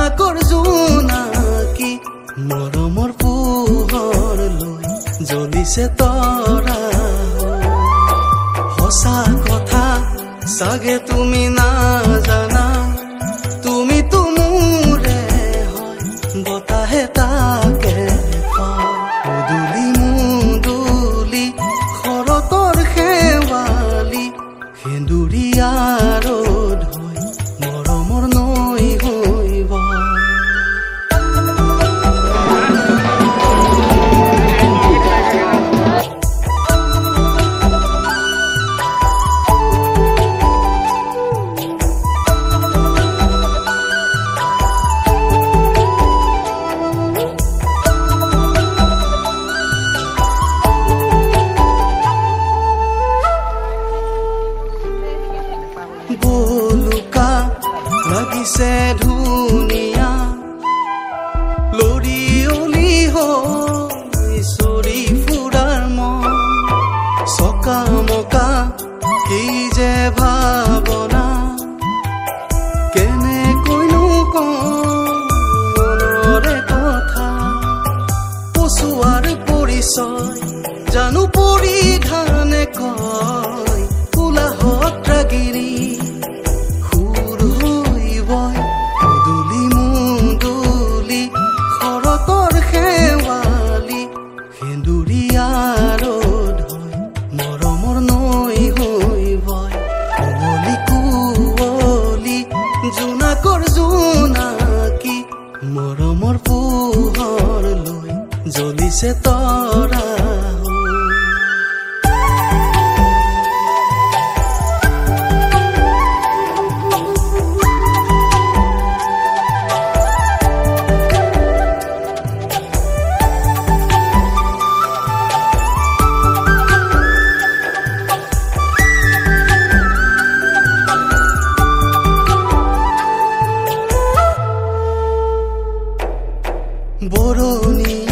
জোনাকৰ জোনাকী মৰমৰ পোহৰ লৈ জ্বলিছে তৰা সঁচা কথা চাগে তুমি নাজানা তুমি তো মোৰে হয় বতাহে তাকে উদুলি মুদুলি শৰতৰ শেৱালি সেন্দুৰীয়াৰ ধৈ মৰমৰ নৈ হৈব বলুকা লাগিছে ধুনীয়া লৰি অলি হৈ চৰি ফুৰাৰ মন চকা মকা কি যে ভাৱনা কেনেকৈনো মনৰে কথা পচুৱাৰ পৰিচয় জানো পৰিধানে কয় কোলা সত্ৰাগিৰি মৰমৰ নৈ হৈব কুঁৱলী কুঁৱলী জোনাকৰ জোনাকী মৰমৰ পোহৰ লৈ জ্বলিছে তৰা বৰণী